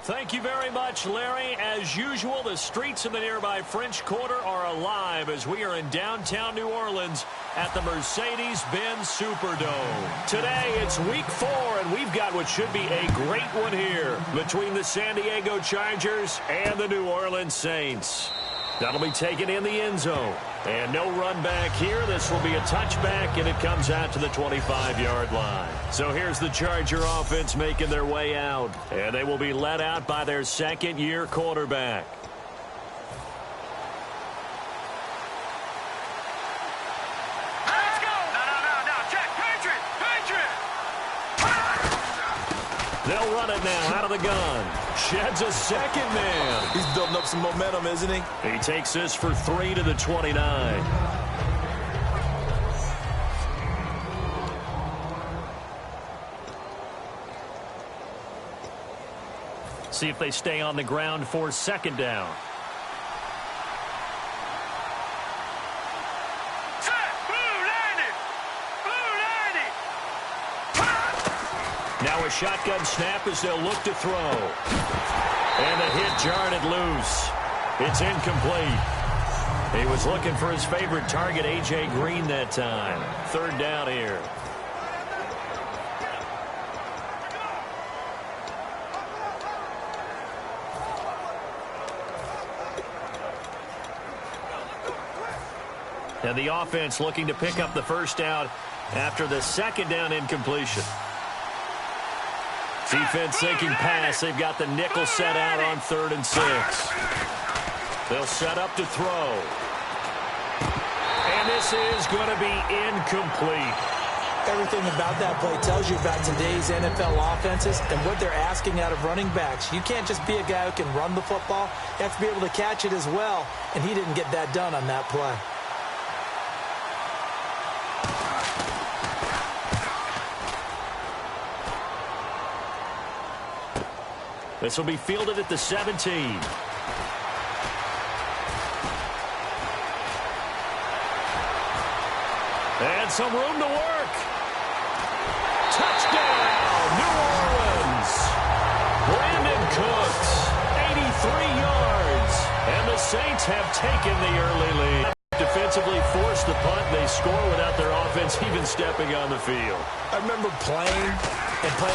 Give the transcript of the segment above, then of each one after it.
Thank you very much, Larry. As usual, the streets in the nearby French Quarter are alive as we are in downtown New Orleans at the Mercedes-Benz Superdome. Today, it's week 4, and we've got what should be a great one here between the San Diego Chargers and the New Orleans Saints. That'll be taken in the end zone. And no run back here. This will be a touchback, and it comes out to the 25-yard line. So here's the Charger offense making their way out. And they will be led out by their second-year quarterback. Let's go! No, check. Patriot! They'll run it now out of the gun. Sheds a second man. He's building up some momentum, isn't he? He takes this for 3 to the 29. See if they stay on the ground for second down. Now a shotgun snap as they'll look to throw. And the hit jarred it loose. It's incomplete. He was looking for his favorite target, A.J. Green, that time. Third down here. And the offense looking to pick up the first down after the second down incompletion. Defense thinking pass. They've got the nickel set out on 3rd and 6. They'll set up to throw. And this is going to be incomplete. Everything about that play tells you about today's NFL offenses and what they're asking out of running backs. You can't just be a guy who can run the football. You have to be able to catch it as well, and he didn't get that done on that play. This will be fielded at the 17. And some room to work. Touchdown, New Orleans. Brandon Cooks, 83 yards. And the Saints have taken the early lead. Defensively forced the punt. They score without their offense even stepping on the field. I remember playing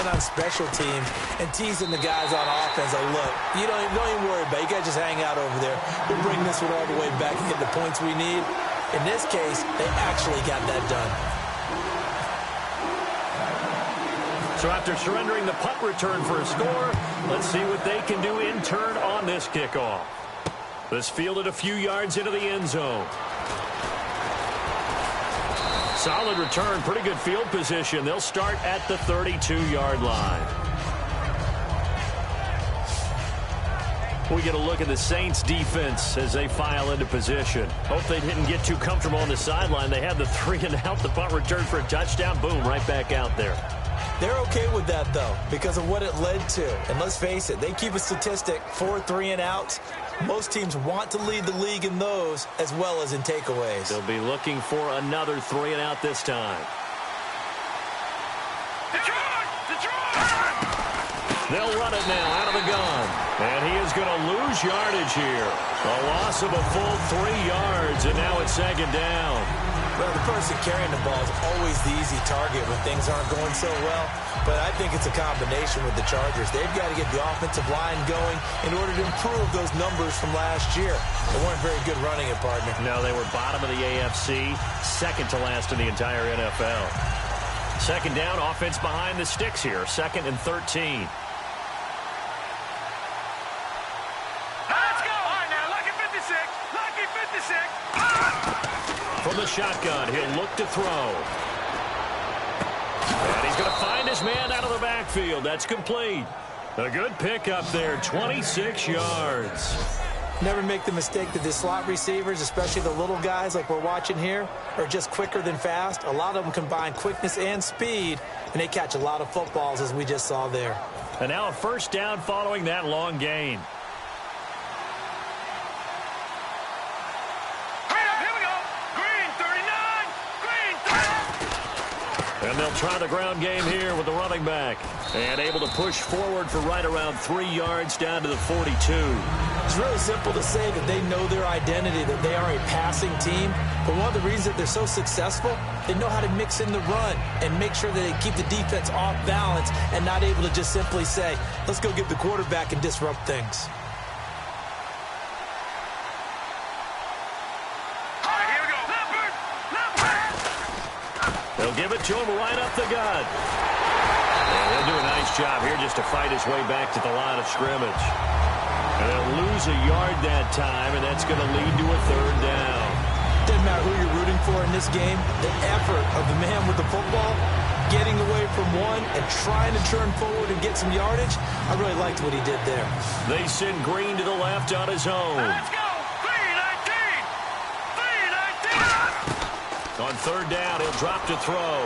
on special teams and teasing the guys on offense. Like, look, you don't even worry about it. You guys just hang out over there. We'll bring this one all the way back and get the points we need. In this case, they actually got that done. So after surrendering the punt return for a score, let's see what they can do in turn on this kickoff. This fielded a few yards into the end zone. Solid return, pretty good field position. They'll start at the 32-yard line. We get a look at the Saints defense as they file into position. Hope they didn't get too comfortable on the sideline. They had the 3 and out, the punt return for a touchdown. Boom, right back out there. They're okay with that, though, because of what it led to. And let's face it, they keep a statistic, 4 3 and outs. Most teams want to lead the league in those as well as in takeaways. They'll be looking for another 3 and out this time. They'll run it now out of the gun. And he is going to lose yardage here. A loss of a full 3 yards, and now it's second down. Well, the person carrying the ball is always the easy target when things aren't going so well. But I think it's a combination with the Chargers. They've got to get the offensive line going in order to improve those numbers from last year. They weren't very good running it, partner. No, they were bottom of the AFC, second to last in the entire NFL. Second down, offense behind the sticks here. 2nd and 13. Let's go! All right, now, lucky 56. Lucky 56. From the shotgun, he'll look to throw. And he's going to find his man out of the backfield. That's complete. A good pickup there, 26 yards. Never make the mistake that the slot receivers, especially the little guys like we're watching here, are just quicker than fast. A lot of them combine quickness and speed, and they catch a lot of footballs, as we just saw there. And now a first down following that long gain. they'll try the ground game here with the running back. And able to push forward for right around 3 yards down to the 42. It's really simple to say that they know their identity, that they are a passing team. But one of the reasons that they're so successful, they know how to mix in the run and make sure that they keep the defense off balance and not able to just simply say, let's go get the quarterback and disrupt things. They'll give it to him right up the gut. And he'll do a nice job here just to fight his way back to the line of scrimmage. And they'll lose a yard that time, and that's going to lead to a 3rd down. Doesn't matter who you're rooting for in this game. The effort of the man with the football, getting away from one and trying to turn forward and get some yardage, I really liked what he did there. They send Green to the left on his own. Let's go! 3-19! 3-19! On 3rd down, he'll drop to throw.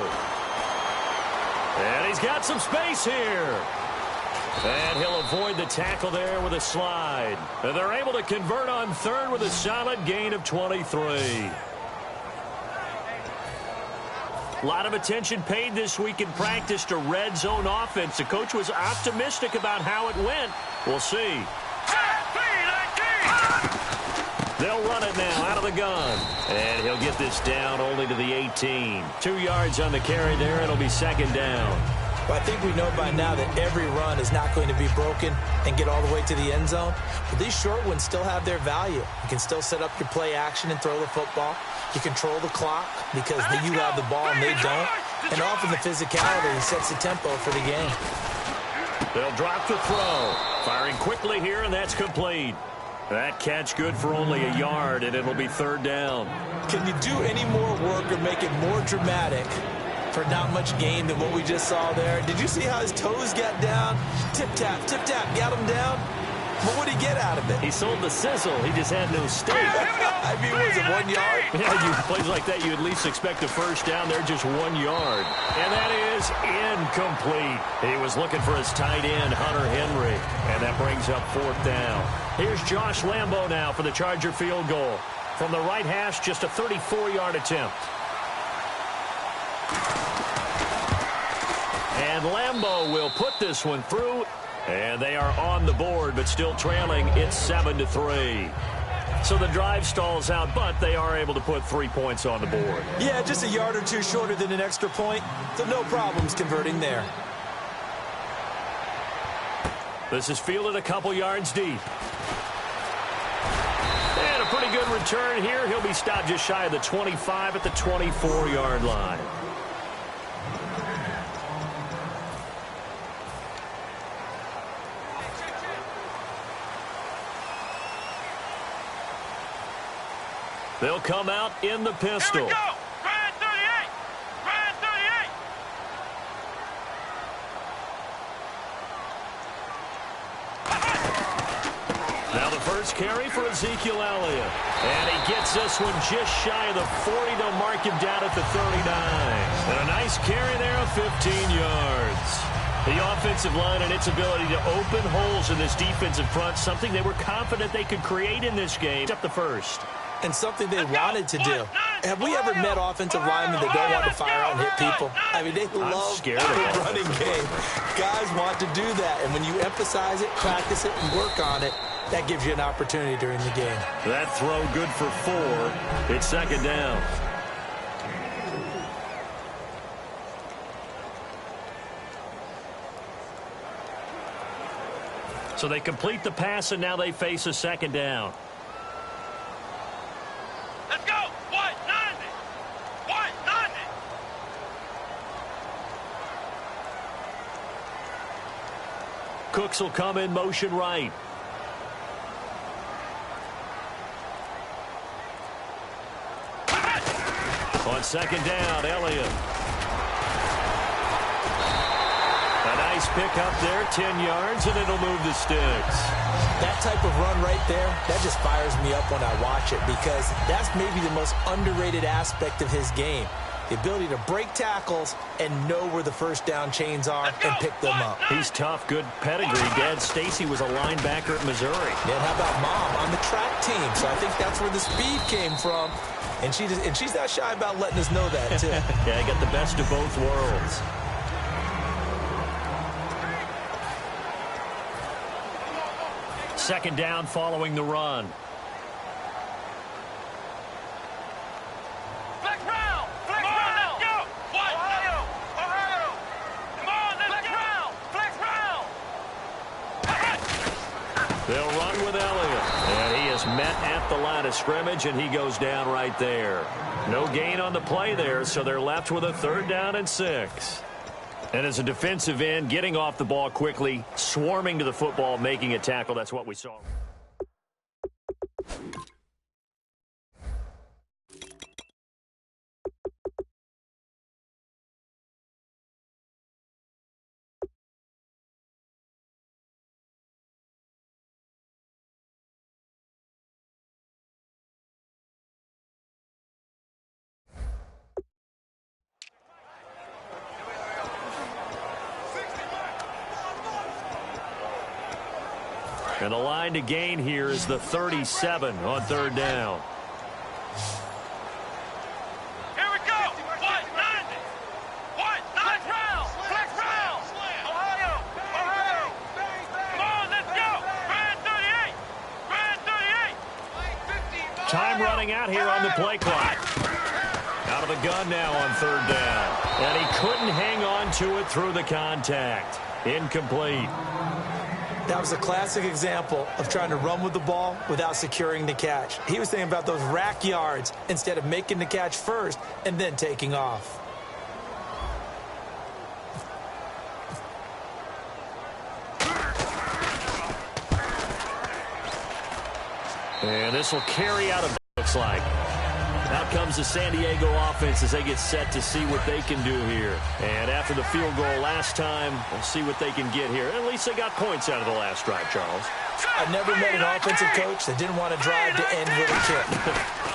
And he's got some space here. And he'll avoid the tackle there with a slide. And they're able to convert on 3rd with a solid gain of 23. A lot of attention paid this week in practice to red zone offense. The coach was optimistic about how it went. We'll see. They'll run it now out of the gun. And he'll get this down only to the 18. 2 yards on the carry there. It'll be 2nd down. Well, I think we know by now that every run is not going to be broken and get all the way to the end zone. But these short ones still have their value. You can still set up your play action and throw the football. You control the clock because you have the ball and they don't. And often the physicality sets the tempo for the game. They'll drop the throw. Firing quickly here, and that's complete. That catch good for only a yard, and it'll be 3rd down. Can you do any more work or make it more dramatic for not much gain than what we just saw there? Did you see how his toes got down? Tip-tap, got him down. But what did he get out of it? He sold the sizzle. He just had no steak. I mean, was it 1 yard? Yeah, plays like that, you at least expect a 1st down. They're just 1 yard. And that is incomplete. He was looking for his tight end, Hunter Henry. And that brings up 4th down. Here's Josh Lambo now for the Charger field goal. From the right hash, just a 34-yard attempt. And Lambo will put this one through. And they are on the board, but still trailing. It's 7-3. So the drive stalls out, but they are able to put 3 points on the board. Yeah, just a yard or two shorter than an extra point. So no problems converting there. This is fielded a couple yards deep. And a pretty good return here. He'll be stopped just shy of the 25 at the 24-yard line. They'll come out in the pistol. Here we go! Ryan 38! Ryan 38! Now the first carry for Ezekiel Elliott. And he gets this one just shy of the 40 to mark him down at the 39. And a nice carry there of 15 yards. The offensive line and its ability to open holes in this defensive front, something they were confident they could create in this game. Except the first. And something they wanted to do. Have we ever met offensive linemen that don't want to fire out and hit people? I mean, they love the running game. Guys want to do that. And when you emphasize it, practice it, and work on it, that gives you an opportunity during the game. That throw good for 4. It's 2nd down. So they complete the pass, and now they face a 2nd down. Let's go! 190! 190! Cooks will come in motion right. On 2nd down, Elliott. A nice pickup there, 10 yards, and it'll move the sticks. That type of run right there, that just fires me up when I watch it because that's maybe the most underrated aspect of his game. The ability to break tackles and know where the first down chains are and pick them up. He's tough, good pedigree. Dad Stacy was a linebacker at Missouri. And how about Mom on the track team? So I think that's where the speed came from. And she's not shy about letting us know that, too. Yeah, I got the best of both worlds. Second down following the run. Flex round! Flex round! Go! What? Ohio! Ohio! Come on, let's go! Flex round! They'll run with Elliott. And he is met at the line of scrimmage, and he goes down right there. No gain on the play there, so they're left with a 3rd down and 6. And as a defensive end, getting off the ball quickly, swarming to the football, making a tackle. That's what we saw. And the line to gain here is the 37 on 3rd down. Here we go! What? Flex round! Flex round! Ohio! Ohio! Come on, let's go! Grand 38! Grand 38! Time running out here on the play clock. Out of the gun now on 3rd down. And he couldn't hang on to it through the contact. Incomplete. That was a classic example of trying to run with the ball without securing the catch. He was thinking about those rack yards instead of making the catch first and then taking off. And this will carry out, looks like. Out comes the San Diego offense as they get set to see what they can do here. And after the field goal last time, we'll see what they can get here. At least they got points out of the last drive, Charles. I never met an offensive coach that didn't want to drive to end with a kick.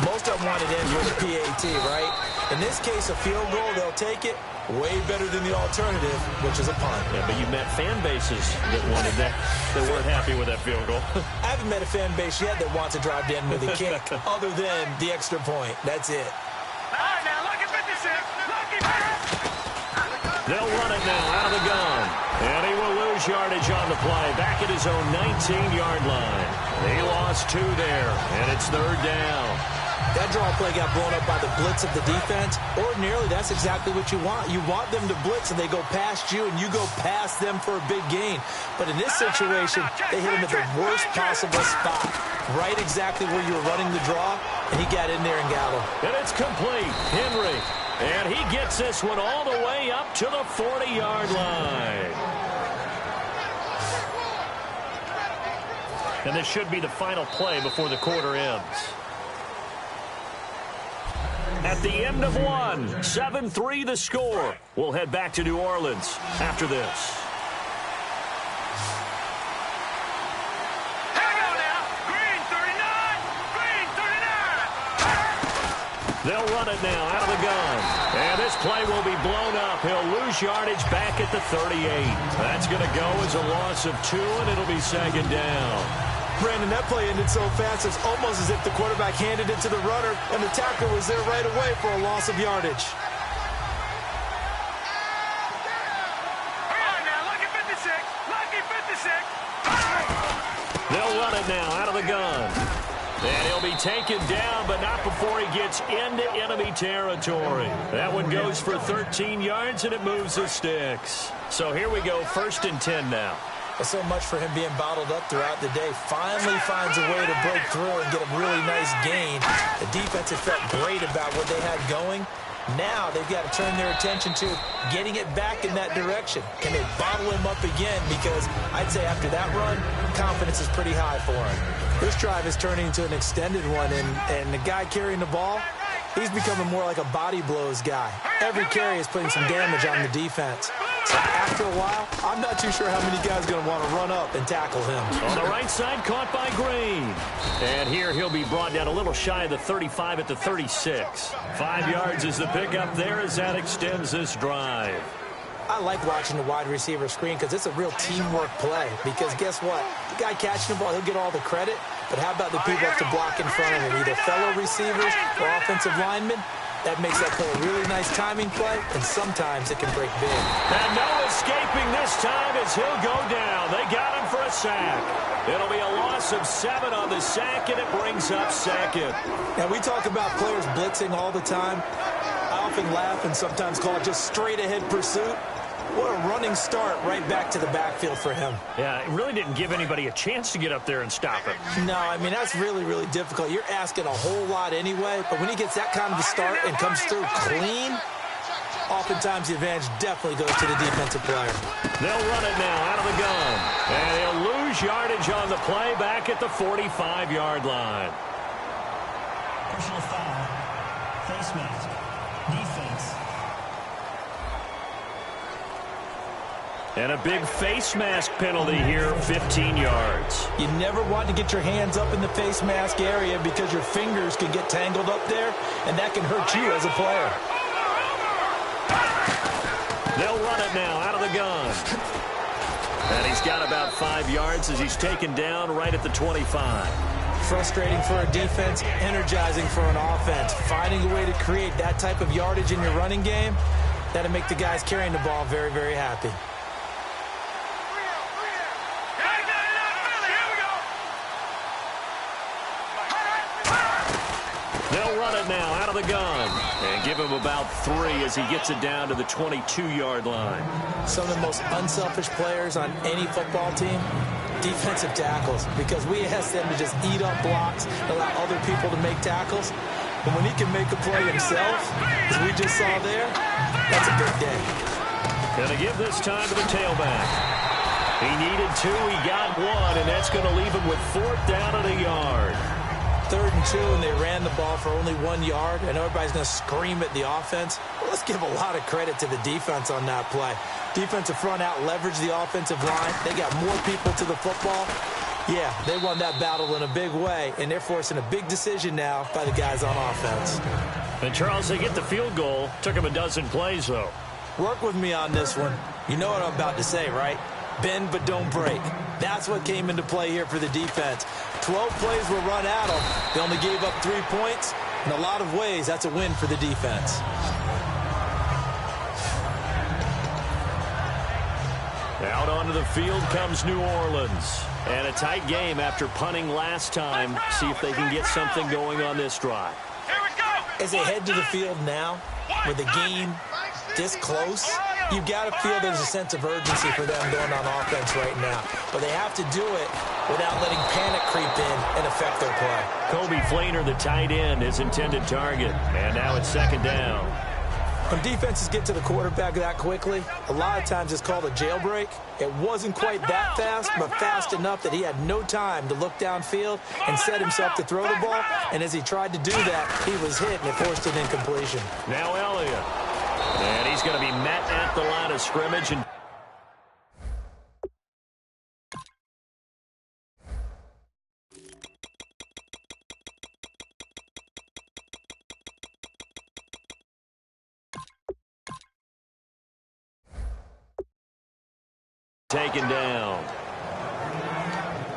Most of them wanted to end with a PAT, right? In this case, a field goal, they'll take it. Way better than the alternative, which is a punt. Yeah, but you met fan bases that wanted that, that weren't happy with that field goal. I haven't met a fan base yet that wants to drive to end with a kick, other than the extra point. That's it. All right, now, lucky 56. Lucky 56. They'll run it now out of the gun. And he will lose yardage on the play. Back at his own 19-yard line. He lost 2 there, and it's 3rd down. That draw play got blown up by the blitz of the defense. Ordinarily, that's exactly what you want. You want them to blitz, and they go past you, and you go past them for a big gain. But in this situation, they hit him at the worst possible spot. Right exactly where you were running the draw, and he got in there and got him. And it's complete. Henry. And he gets this one all the way up to the 40-yard line. And this should be the final play before the quarter ends. At the end of one, 7-3 the score. We'll head back to New Orleans after this. Here we go now. Green 39. Green 39. They'll run it now out of the gun. And this play will be blown up. He'll lose yardage back at the 38. That's going to go as a loss of 2, and it'll be 2nd down. Brandon, that play ended so fast, it's almost as if the quarterback handed it to the runner, and the tackler was there right away for a loss of yardage. All right, now, lucky 56. Lucky 56. They'll run it now out of the gun. And he'll be taken down, but not before he gets into enemy territory. That one goes for 13 yards, and it moves the sticks. So here we go, 1st and 10 now. So much for him being bottled up throughout the day. Finally finds a way to break through and get a really nice gain. The defense had felt great about what they had going. Now they've got to turn their attention to getting it back in that direction. Can they bottle him up again? Because I'd say after that run, confidence is pretty high for him. This drive is turning into an extended one, and the guy carrying the ball, he's becoming more like a body blows guy. Every carry is putting some damage on the defense. So after a while, I'm not too sure how many guys are going to want to run up and tackle him. On the right side, caught by Green. And here he'll be brought down a little shy of the 35 at the 36. 5 yards is the pickup there as that extends this drive. I like watching the wide receiver screen because it's a real teamwork play. Because guess what? The guy catching the ball, he'll get all the credit. But how about the people up to block in front of him, either fellow receivers or offensive linemen? That makes that play a really nice timing play, and sometimes it can break big. And no escaping this time as he'll go down. They got him for a sack. It'll be a loss of 7 on the sack, and it brings up second. Now, we talk about players blitzing all the time. I often laugh and sometimes call it just straight-ahead pursuit. What a running start right back to the backfield for him. Yeah, it really didn't give anybody a chance to get up there and stop him. No, I mean, that's really, really difficult. You're asking a whole lot anyway, but when he gets that kind of a start and comes through clean, oftentimes the advantage definitely goes to the defensive player. They'll run it now out of the gun. And they'll lose yardage on the play back at the 45-yard line. Personal foul. Face mask. Defense. And a big face mask penalty here, 15 yards. You never want to get your hands up in the face mask area because your fingers can get tangled up there, and that can hurt you as a player. They'll run it now out of the gun. And he's got about 5 yards as he's taken down right at the 25. Frustrating for a defense, energizing for an offense. Finding a way to create that type of yardage in your running game, that'll make the guys carrying the ball very, very happy. They'll run it now out of the gun and give him about 3 as he gets it down to the 22-yard line. Some of the most unselfish players on any football team, defensive tackles, because we ask them to just eat up blocks and allow other people to make tackles. But when he can make a play himself, as we just saw there, that's a big day. Going to give this time to the tailback. He needed 2, he got 1, and that's going to leave him with 4th down and a yard. 3rd and 2, and they ran the ball for only 1 yard, and everybody's going to scream at the offense. Well, let's give a lot of credit to the defense on that play. Defensive front out leveraged the offensive line. They got more people to the football. Yeah, they won that battle in a big way, and they're forcing a big decision now by the guys on offense. And, Charles, they get the field goal. Took him a dozen plays, though. Work with me on this one. You know what I'm about to say, right? Bend but don't break. That's what came into play here for the defense. 12 plays were run at them. They only gave up 3 points. In a lot of ways, that's a win for the defense. Out onto the field comes New Orleans. And a tight game after punting last time. See if they can get something going on this drive. Here we go. As they head to the field now, with the game this close, you've got to feel there's a sense of urgency for them going on offense right now. But they have to do it without letting panic creep in and affect their play. Kobe Fleener, the tight end, his intended target. And now it's 2nd down. When defenses get to the quarterback that quickly, a lot of times it's called a jailbreak. It wasn't quite that fast, but fast enough that he had no time to look downfield and set himself to throw the ball. And as he tried to do that, he was hit and it forced an incompletion. Now Elliott. And he's going to be met at the line of scrimmage. And taken down.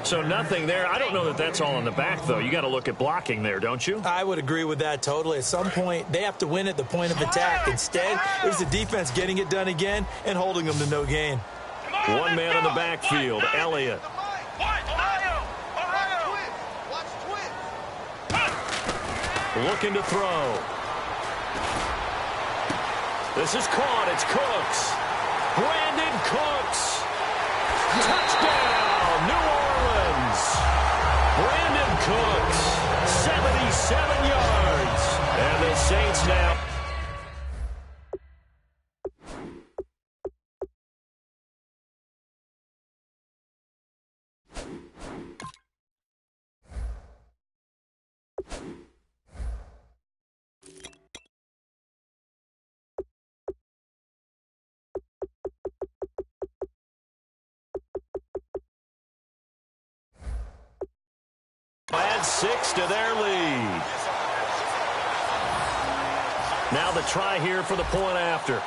So nothing there. I don't know that that's all in the back, though. You got to look at blocking there, don't you? I would agree with that totally. At some point, they have to win at the point of attack. Instead, it was the defense getting it done again and holding them to no gain. 1 man in the backfield, Elliott. Looking to throw. This is caught. It's Cooks. Brandon Cooks. Touchdown, New Orleans. Brandon Cooks, 77 yards. And the Saints now. Add 6 to their lead. Now the try here for the point after.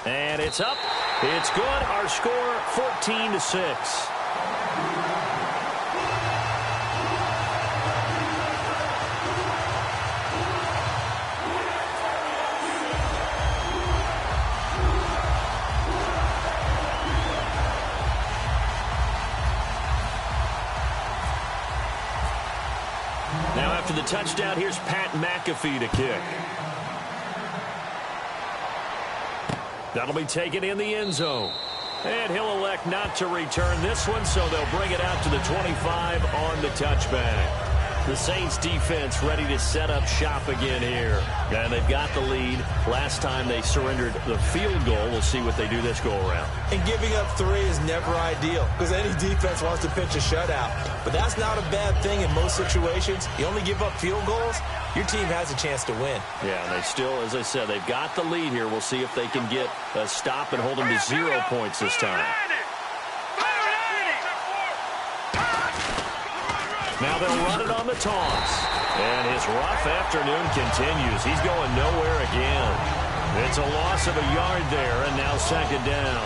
And it's up It's good. Our score, 14-6. Now after the touchdown, here's Pat McAfee to kick. That'll be taken in the end zone. And he'll elect not to return this one, so they'll bring it out to the 25 on the touchback. The Saints defense ready to set up shop again here. And they've got the lead. Last time they surrendered the field goal. We'll see what they do this go-around. And giving up 3 is never ideal because any defense wants to pitch a shutout. But that's not a bad thing in most situations. You only give up field goals, your team has a chance to win. Yeah, and they still, as I said, they've got the lead here. We'll see if they can get a stop and hold them to 0 points this time. Now they'll run it on the toss. And his rough afternoon continues. He's going nowhere again. It's a loss of a yard there, and now second down.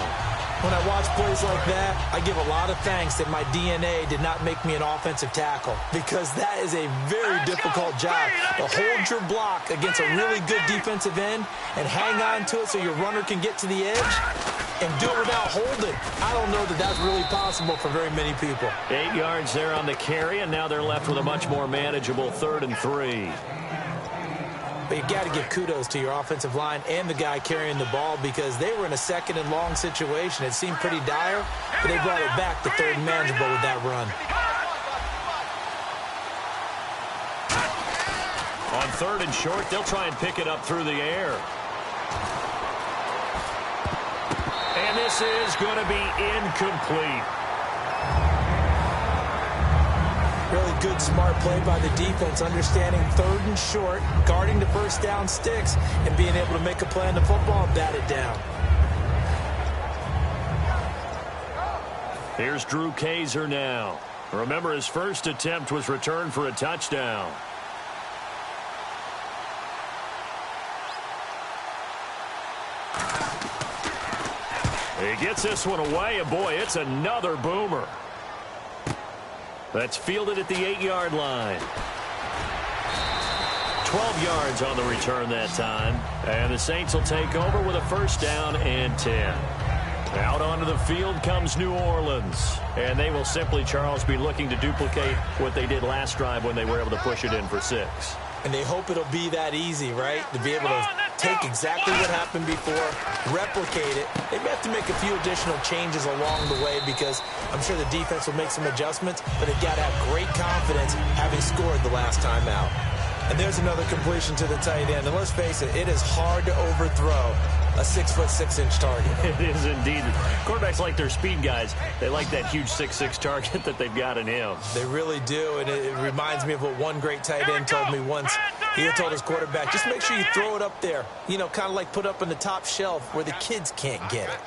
When I watch plays like that, I give a lot of thanks that my DNA did not make me an offensive tackle because that is a very difficult job to hold your block against a really good defensive end and hang on to it so your runner can get to the edge and do it without holding. I don't know that that's really possible for very many people. 8 yards there on the carry, and now they're left with a much more manageable 3rd and 3. But you've got to give kudos to your offensive line and the guy carrying the ball because they were in a 2nd and long situation. It seemed pretty dire, but they brought it back to 3rd and manageable with that run. On 3rd and short, they'll try and pick it up through the air. And this is going to be incomplete. Really good, smart play by the defense, understanding 3rd and short, guarding the first down sticks, and being able to make a play on the football and bat it down. Here's Drew Kaiser now. Remember, his first attempt was returned for a touchdown. He gets this one away, and boy, it's another boomer. That's fielded at the 8-yard line. 12 yards on the return that time. And the Saints will take over with a first down and 10. Out onto the field comes New Orleans. And they will simply, Charles, be looking to duplicate what they did last drive when they were able to push it in for 6. And they hope it'll be that easy, right? To be able to take exactly what happened before, replicate it. They may have to make a few additional changes along the way because I'm sure the defense will make some adjustments, but they've got to have great confidence having scored the last time out. And there's another completion to the tight end. And let's face it, it is hard to overthrow a 6'6" target. It is indeed. Quarterbacks like their speed guys. They like that huge 6'6" target that they've got in him. They really do, and it reminds me of what one great tight end told me once. He had told his quarterback, just make sure you throw it up there. You know, kind of like put up on the top shelf where the kids can't get it.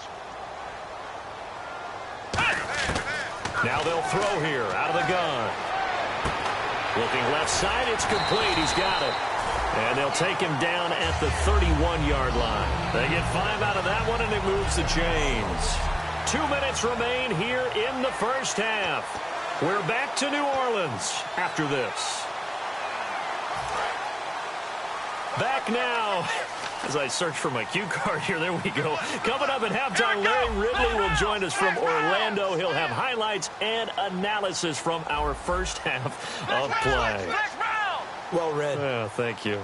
Now they'll throw here out of the gun. Looking left side, it's complete. He's got it. And they'll take him down at the 31-yard line. They get 5 out of that one, and it moves the chains. 2 minutes remain here in the first half. We're back to New Orleans after this. Back now. As I search for my cue card here, there we go. Coming up at halftime, Larry Ridley will join us from Orlando. He'll have highlights and analysis from our first half of play. Well read. Oh, thank you.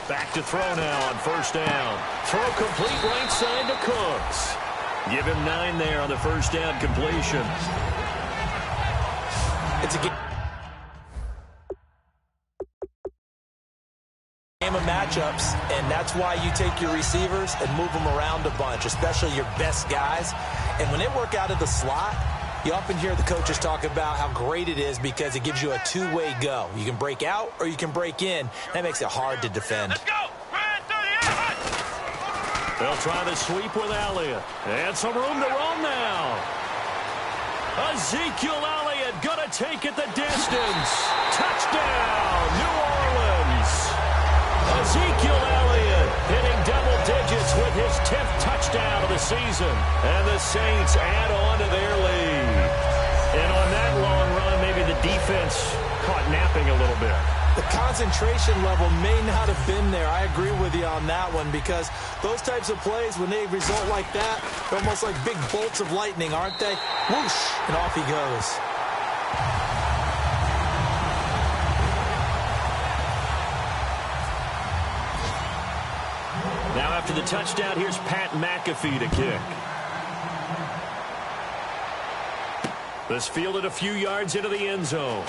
Back to throw now on first down. Throw complete right side to Cooks. Give him 9 there on the first down completion. It's a game of matchups, and that's why you take your receivers and move them around a bunch, especially your best guys. And when they work out of the slot, you often hear the coaches talk about how great it is because it gives you a two-way go. You can break out or you can break in. That makes it hard to defend. Let's go! They'll try the sweep with Elliott. And some room to run now. Ezekiel Elliott gonna take it the distance. Touchdown, New Orleans. Ezekiel Elliott hitting double digits with his 10th touchdown of the the season. And the Saints add on to their lead. And on that long run, maybe the defense caught napping a little bit. The concentration level may not have been there. I agree with you on that one, because those types of plays, when they result like that, they're almost like big bolts of lightning, aren't they? Whoosh, and off he goes. Now after the touchdown, here's Pat McAfee to kick. This fielded a few yards into the end zone.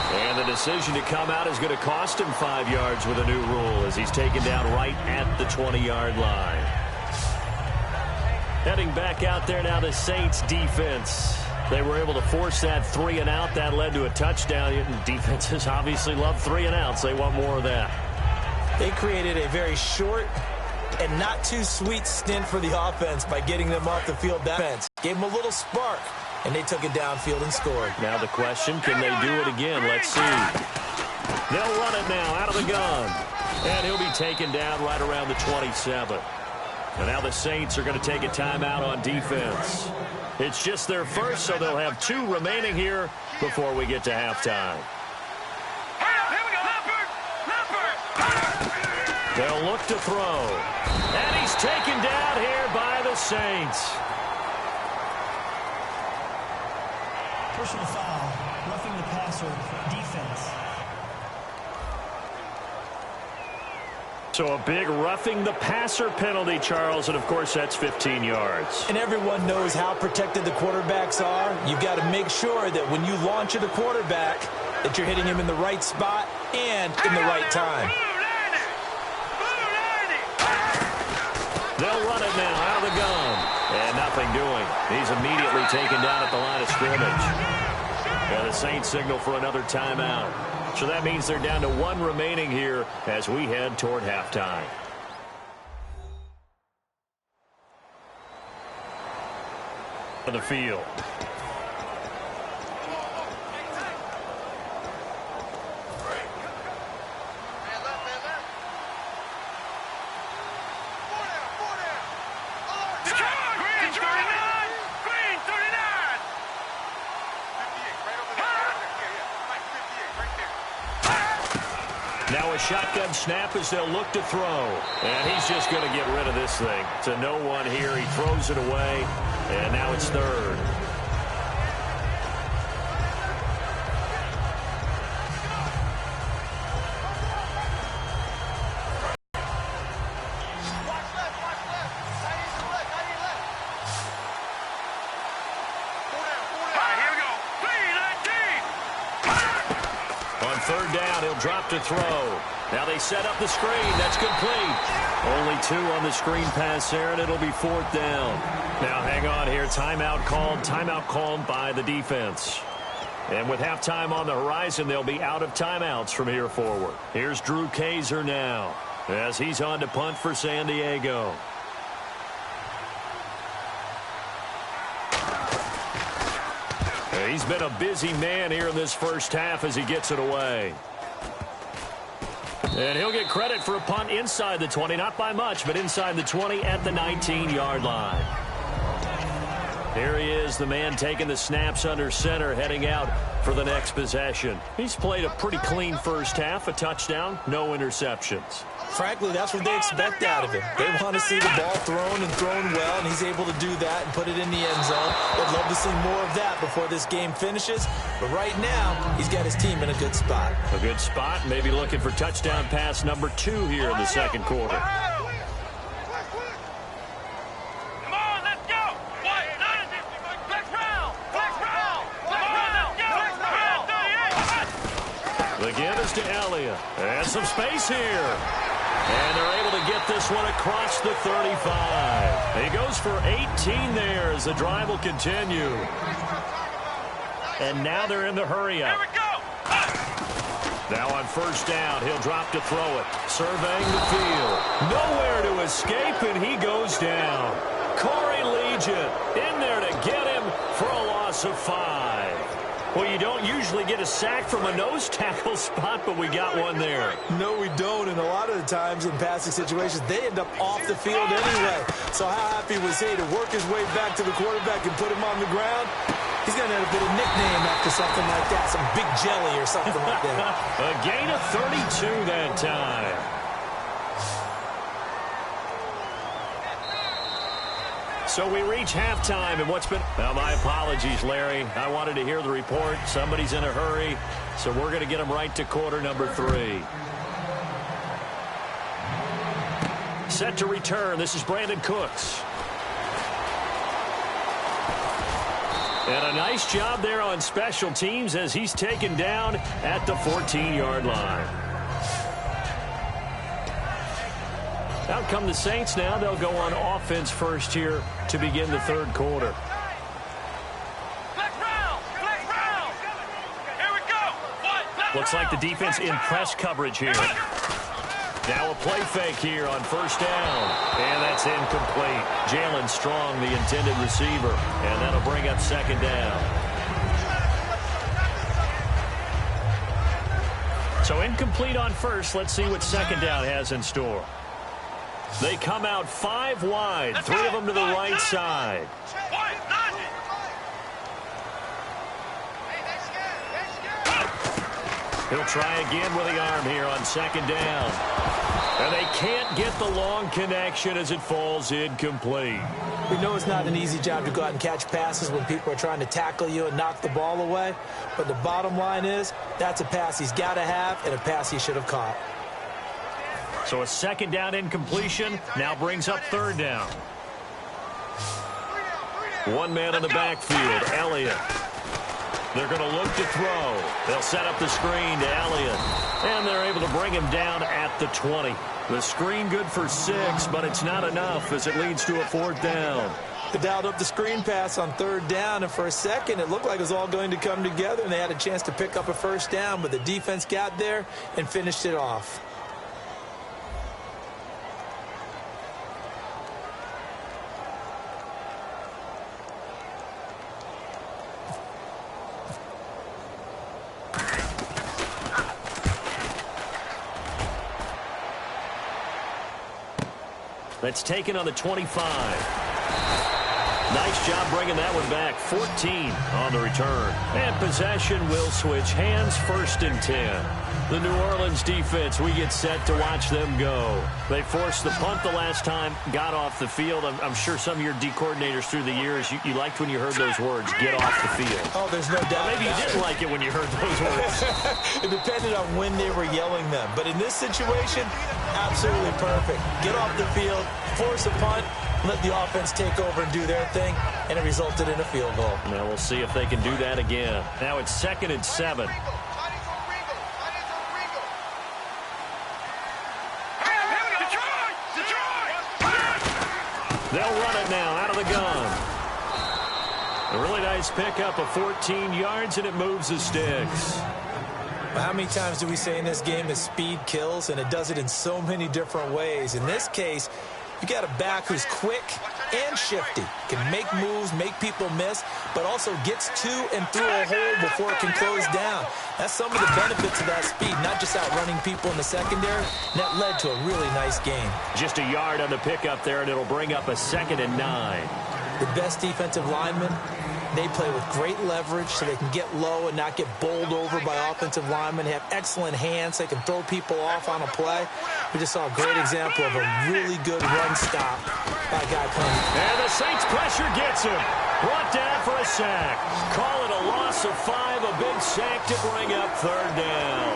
And the decision to come out is going to cost him 5 yards with a new rule as he's taken down right at the 20-yard line. Heading back out there now, the Saints defense. They were able to force that 3 and out. That led to a touchdown. Defenses obviously love 3 and outs. They want more of that. They created a very short and not too sweet stint for the offense by getting them off the field. Defense gave them a little spark, and they took it downfield and scored. Now the question, can they do it again? Let's see. They'll run it now out of the gun. And he'll be taken down right around the 27. And now the Saints are going to take a timeout on defense. It's just their first, so they'll have 2 remaining here before we get to halftime. They'll look to throw. And he's taken down here by the Saints. Personal foul, roughing the passer, defense. So a big roughing the passer penalty, Charles, and of course that's 15 yards. And everyone knows how protected the quarterbacks are. You've got to make sure that when you launch at a quarterback, that you're hitting him in the right spot and in the right time. They'll run it now out of the gun. And nothing doing. He's immediately taken down at the line of scrimmage. And the Saints signal for another timeout. So that means they're down to 1 remaining here as we head toward halftime. For the field. Now a shotgun snap as they'll look to throw. And he's just going to get rid of this thing. To no one here. He throws it away. And now it's 3rd. Third down, he'll drop to throw. Now they set up the screen. That's complete. Only 2 on the screen pass there, and it'll be 4th down. Now hang on here. Timeout called by the defense. And with halftime on the horizon, they'll be out of timeouts from here forward. Here's Drew Kaiser now as he's on to punt for San Diego. He's been a busy man here in this first half as he gets it away. And he'll get credit for a punt inside the 20, not by much, but inside the 20 at the 19-yard line. Here he is, the man taking the snaps under center, heading out for the next possession. He's played a pretty clean first half, a touchdown, no interceptions. Frankly, that's what they expect out of him. They want to see the ball thrown and thrown well, and he's able to do that and put it in the end zone. They'd love to see more of that before this game finishes. But right now, he's got his team in a good spot. A good spot, maybe looking for touchdown pass number 2 here in the second quarter. The give is to Elliott. And some space here. And they're able to get this one across the 35. He goes for 18 there as the drive will continue. And now they're in the hurry up. Now on first down, he'll drop to throw it. Surveying the field. Nowhere to escape, and he goes down. Corey Liuget in there to get him for a loss of 5. Well, you don't usually get a sack from a nose tackle spot, but we got one there. No, we don't, and a lot of the times in passing situations, they end up off the field anyway. So how happy was he to work his way back to the quarterback and put him on the ground? He's going to have a bit of nickname after something like that, some big jelly or something like that. A gain of 32 that time. So we reach halftime, and what's been... Well, my apologies, Larry. I wanted to hear the report. Somebody's in a hurry, so we're going to get them right to quarter number 3. Set to return. This is Brandon Cooks. And a nice job there on special teams as he's taken down at the 14-yard line. Out come the Saints now. They'll go on offense first here to begin the third quarter. Here we go. Looks like the defense in press coverage here. Now a play fake here on first down. And that's incomplete. Jalen Strong, the intended receiver. And that'll bring up second down. So incomplete on first. Let's see what second down has in store. They come out 5 wide. 3 of them to the right side. He'll try again with the arm here on second down. And they can't get the long connection as it falls incomplete. We know it's not an easy job to go out and catch passes when people are trying to tackle you and knock the ball away. But the bottom line is, that's a pass he's got to have and a pass he should have caught. So a second down incompletion now brings up third down. One man in the backfield, Elliott. They're going to look to throw. They'll set up the screen to Elliott. And they're able to bring him down at the 20. The screen good for 6, but it's not enough as it leads to a fourth down. They dialed up the screen pass on third down, and for a second it looked like it was all going to come together, and they had a chance to pick up a first down, but the defense got there and finished it off. That's taken on the 25. Nice job bringing that one back. 14 on the return. And possession will switch hands, first and 10. The New Orleans defense, we get set to watch them go. They forced the punt the last time, got off the field. I'm sure some of your D coordinators through the years, you liked when you heard those words, get off the field. Oh, there's no doubt. Maybe you didn't like it when you heard those words. It depended on when they were yelling them. But in this situation, absolutely perfect. Get off the field, force a punt, let the offense take over and do their thing, and it resulted in a field goal. Now we'll see if they can do that again. Now it's 2nd and 7. They'll run it now out of the gun. A really nice pickup of 14 yards, and it moves the sticks. Well, how many times do we say in this game that speed kills, and it does it in so many different ways. In this case, you got a back who's quick and shifty, can make moves, make people miss, but also gets to and through a hole before it can close down. That's some of the benefits of that speed, not just outrunning people in the secondary, and that led to a really nice game. Just a yard on the pickup there, and it'll bring up a 2nd and 9. The best defensive linemen, they play with great leverage so they can get low and not get bowled over by offensive linemen. They have excellent hands. They can throw people off on a play. We just saw a great example of a really good run stop by a guy playing. And the Saints pressure gets him. Brought down for a sack. Call it a loss of 5, a big sack to bring up third down.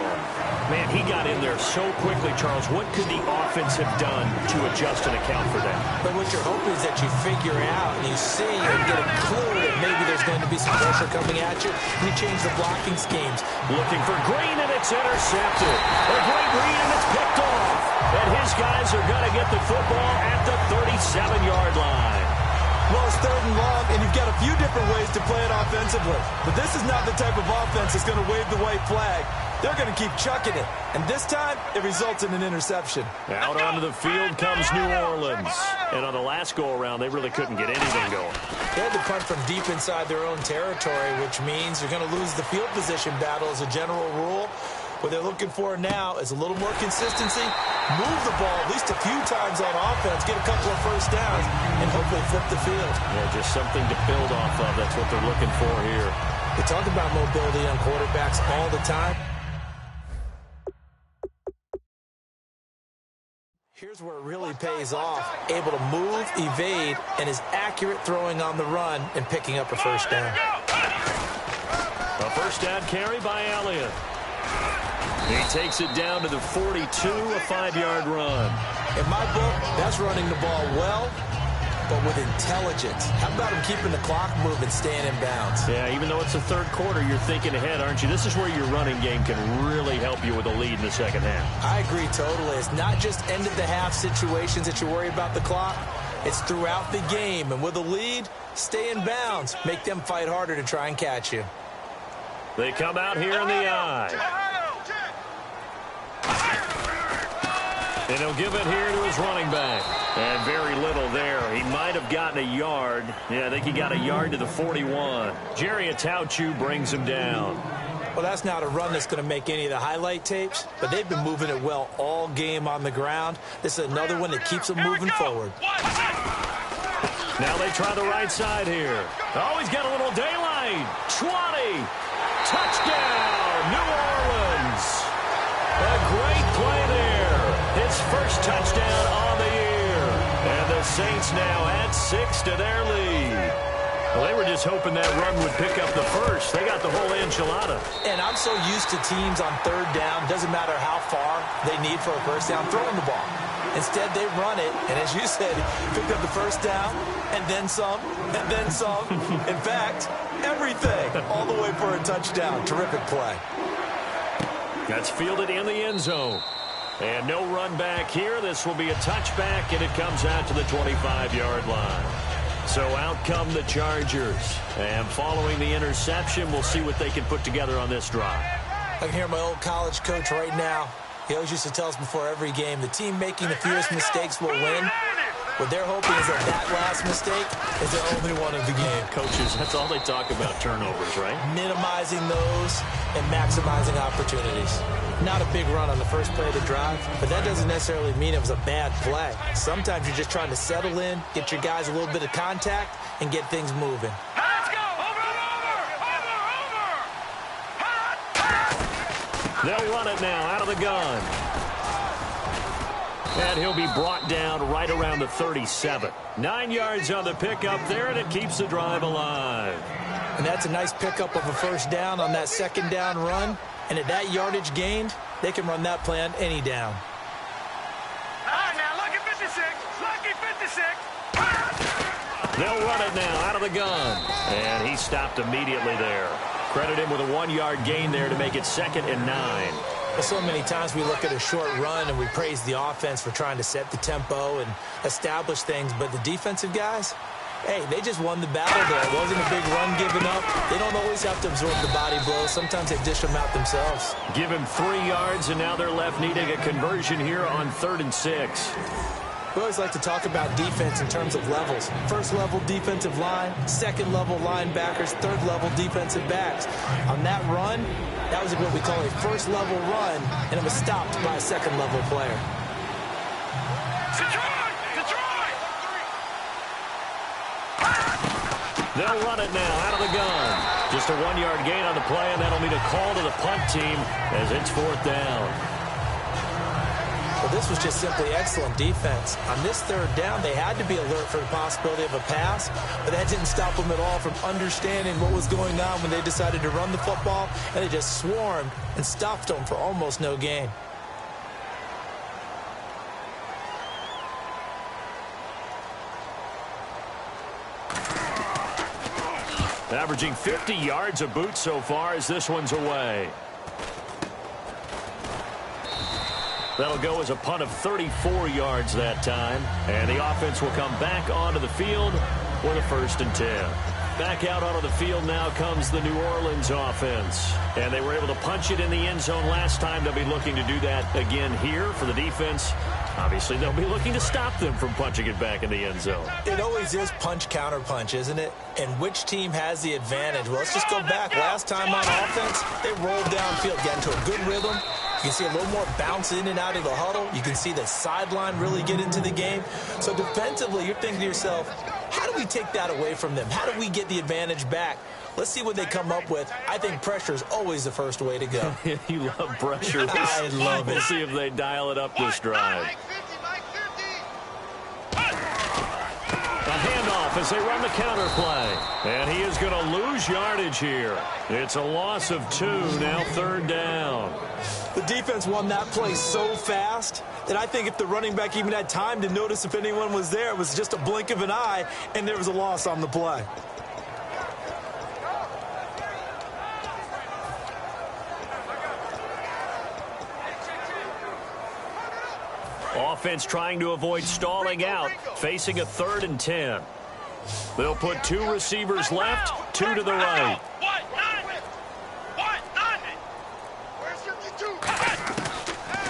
Man, he got in there so quickly, Charles. What could the offense have done to adjust and account for that? But what you're hoping is that you figure out and you see and get a clue that maybe there's going to be some pressure coming at you, and you change the blocking schemes. Looking for Green, and it's intercepted. A great read, and it's picked off. And his guys are going to get the football at the 37-yard line. Well, it's 3rd and long, and you've got a few different ways to play it offensively. But this is not the type of offense that's going to wave the white flag. they're going to keep chucking it. And this time, it results in an interception. Out onto the field comes New Orleans. And on the last go-around, they really couldn't get anything going. They had to punt from deep inside their own territory, which means you're going to lose the field position battle as a general rule. What they're looking for now is a little more consistency, move the ball at least a few times on offense, get a couple of first downs, and hopefully flip the field. Yeah, just something to build off of. That's what they're looking for here. They talk about mobility on quarterbacks all the time. Here's where it really pays off. Able to move, evade, and is accurate throwing on the run and picking up a first down. A first down carry by Elliott. He takes it down to the 42, a 5-yard run. In my book, that's running the ball well, but with intelligence. How about him keeping the clock moving, staying in bounds? Yeah, even though it's the third quarter, you're thinking ahead, aren't you? This is where your running game can really help you with a lead in the second half. I agree totally. It's not just end-of-the-half situations that you worry about the clock. It's throughout the game. And with a lead, stay in bounds. Make them fight harder to try and catch you. They come out here in the eye. And he'll give it here to his running back. And very little there. He might have gotten a yard. Yeah, I think he got a yard to the 41. Jerry Atauchu brings him down. Well, that's not a run that's going to make any of the highlight tapes, but they've been moving it well all game on the ground. This is another one that keeps them moving forward. Now they try the right side here. Oh, he's got a little daylight. 20. Touchdown, New Orleans. A great play there. His first touchdown on the year. And the Saints now add 6 to their lead. Well, they were just hoping that run would pick up the first. They got the whole enchilada. And I'm so used to teams on third down, doesn't matter how far they need for a first down, throwing the ball. Instead, they run it, and as you said, picked up the first down, and then some, and then some. In fact, everything, all the way for a touchdown. Terrific play. That's fielded in the end zone. And no run back here. This will be a touchback, and it comes out to the 25-yard line. So out come the Chargers. And following the interception, we'll see what they can put together on this drive. I can hear my old college coach right now. He always used to tell us before every game, the team making the fewest mistakes will win. What they're hoping is that last mistake is the only one of the game. Coaches, that's all they talk about, turnovers, right? Minimizing those and maximizing opportunities. Not a big run on the first play of the drive, but that doesn't necessarily mean it was a bad play. Sometimes you're just trying to settle in, get your guys a little bit of contact, and get things moving. Let's go! They'll run it now out of the gun. And he'll be brought down right around the 37. 9 yards on the pickup there, and it keeps the drive alive. And that's a nice pickup of a first down on that second down run. And at that yardage gained, they can run that play on any down. All right, now, lucky 56. Lucky 56. They'll run it now out of the gun. And he stopped immediately there. Credit him with a 1-yard gain there to make it 2nd and 9. Well, so many times we look at a short run and we praise the offense for trying to set the tempo and establish things. But the defensive guys, hey, they just won the battle there. It wasn't a big run given up. They don't always have to absorb the body blows. Sometimes they dish them out themselves. Give him 3 yards, and now they're left needing a conversion here on 3rd and 6. We always like to talk about defense in terms of levels. First level defensive line, second level linebackers, third level defensive backs. On that run, that was what we call a first level run, and it was stopped by a second level player. Detroit! They'll run it now out of the gun. Just a 1-yard gain on the play, and that'll mean a call to the punt team as it's 4th down. Well, this was just simply excellent defense. On this third down, they had to be alert for the possibility of a pass, but that didn't stop them at all from understanding what was going on when they decided to run the football, and they just swarmed and stopped them for almost no gain. Averaging 50 yards a boot so far as this one's away. That'll go as a punt of 34 yards that time. And the offense will come back onto the field with a 1st and 10. back out onto the field now comes the New Orleans offense. And they were able to punch it in the end zone last time. They'll be looking to do that again here for the defense. Obviously, they'll be looking to stop them from punching it back in the end zone. It always is punch-counter-punch, isn't it? And which team has the advantage? Well, let's just go back. Last time on offense, they rolled downfield, got into a good rhythm. You can see a little more bounce in and out of the huddle. You can see the sideline really get into the game. So defensively, you're thinking to yourself, how do we take that away from them? How do we get the advantage back? Let's see what they come up with. I think pressure is always the first way to go. You love pressure. I love it. We'll see if they dial it up this drive. A handoff as they run the counter play. And he is going to lose yardage here. It's a loss of 2, now 3rd down. The defense won that play so fast that I think if the running back even had time to notice if anyone was there, it was just a blink of an eye, and there was a loss on the play. Offense trying to avoid stalling out, facing a 3rd and 10. They'll put 2 receivers left, 2 to the right.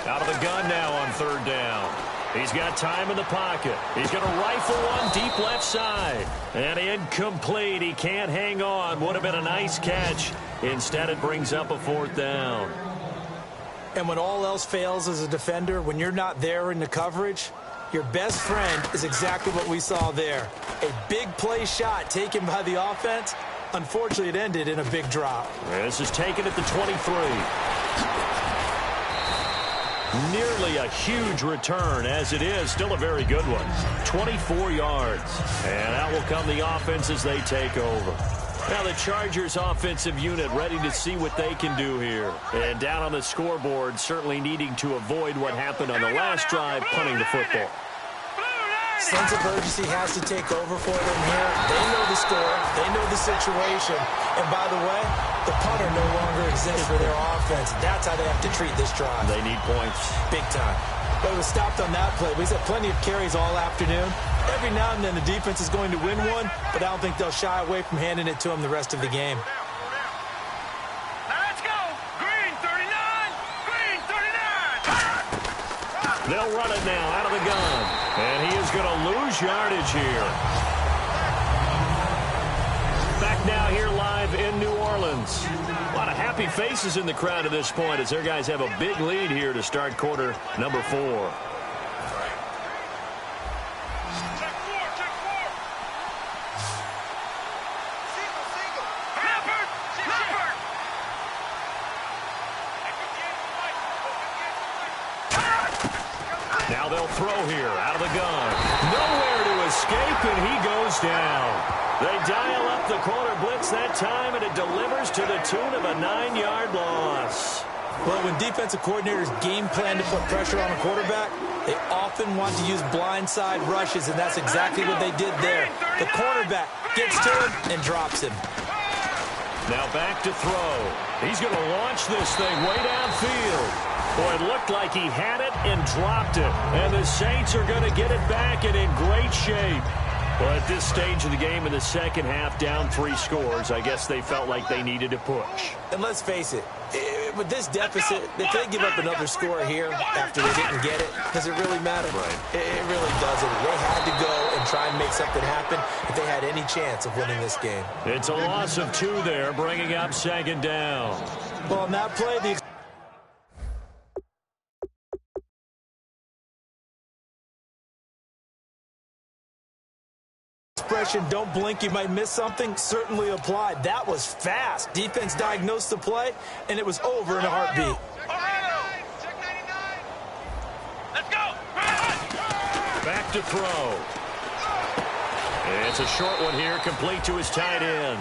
Out of the gun now on 3rd down. He's got time in the pocket. He's going to rifle one deep left side. And incomplete. He can't hang on. Would have been a nice catch. Instead, it brings up a 4th down. And when all else fails as a defender, when you're not there in the coverage, your best friend is exactly what we saw there. A big play shot taken by the offense. Unfortunately, it ended in a big drop. This is taken at the 23. Nearly a huge return, as it is. Still a very good one. 24 yards. And out will come the offense as they take over. Now the Chargers offensive unit ready to see what they can do here. And down on the scoreboard, certainly needing to avoid what happened on the last drive, punting the football. Sense of urgency has to take over for them here. They know the score. They know the situation. And by the way, the punter no longer exists for their offense. That's how they have to treat this drive. They need points. Big time. But it was stopped on that play. We've had plenty of carries all afternoon. Every now and then the defense is going to win one, but I don't think they'll shy away from handing it to them the rest of the game. Let's go! Green 39! Green 39! They'll run it now out of the gun. And he is going to lose yardage here. Back now here live in New Orleans. A lot of happy faces in the crowd at this point as their guys have a big lead here to start quarter number 4. Check 4! Single! Leopard! Now they'll throw here out of the gun. Nowhere to escape, and he goes down. They dial up the corner blitz that time, and it delivers to the tune of a 9-yard loss. Well, when defensive coordinators game plan to put pressure on a quarterback, they often want to use blindside rushes, and that's exactly what they did there. The cornerback gets to him and drops him. Now back to throw. He's going to launch this thing way downfield. Boy, it looked like he had it and dropped it. And the Saints are going to get it back and in great shape. Well, at this stage of the game in the second half, down 3 scores, I guess they felt like they needed to push. And let's face it, with this deficit, if they give up another score here after they didn't get it, does it really matter? Right. It really doesn't. They had to go and try and make something happen if they had any chance of winning this game. It's a loss of 2 there, bringing up 2nd down. Well, on that play, the expression, don't blink, you might miss something, certainly applied. That was fast. Defense diagnosed the play, and it was over in a heartbeat. Check 99! Let's go! Back to throw. And it's a short one here, complete to his tight end.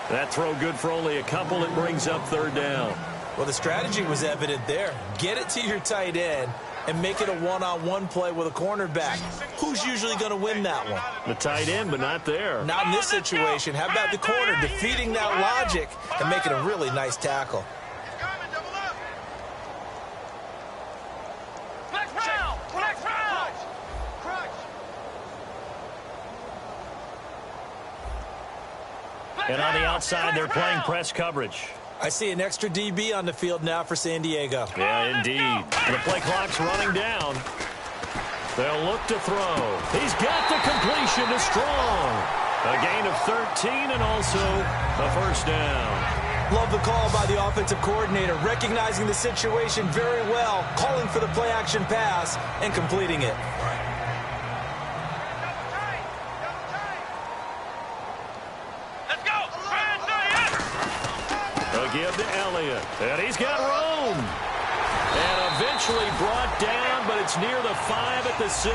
That throw good for only a couple. It brings up 3rd down. Well, the strategy was evident there. Get it to your tight end and make it a one-on-one play with a cornerback. Who's usually going to win that one? The tight end, but not there. Not in this situation. How about the corner defeating that logic and making a really nice tackle? He's coming, double up! Flex round! Flex round! Crutch! And on the outside, they're playing press coverage. I see an extra DB on the field now for San Diego. Yeah, indeed. The play clock's running down. They'll look to throw. He's got the completion to Strong. A gain of 13 and also a first down. Love the call by the offensive coordinator, recognizing the situation very well, calling for the play-action pass and completing it. Give to Elliott, and he's got room. And eventually brought down, but it's near the 5 at the 6.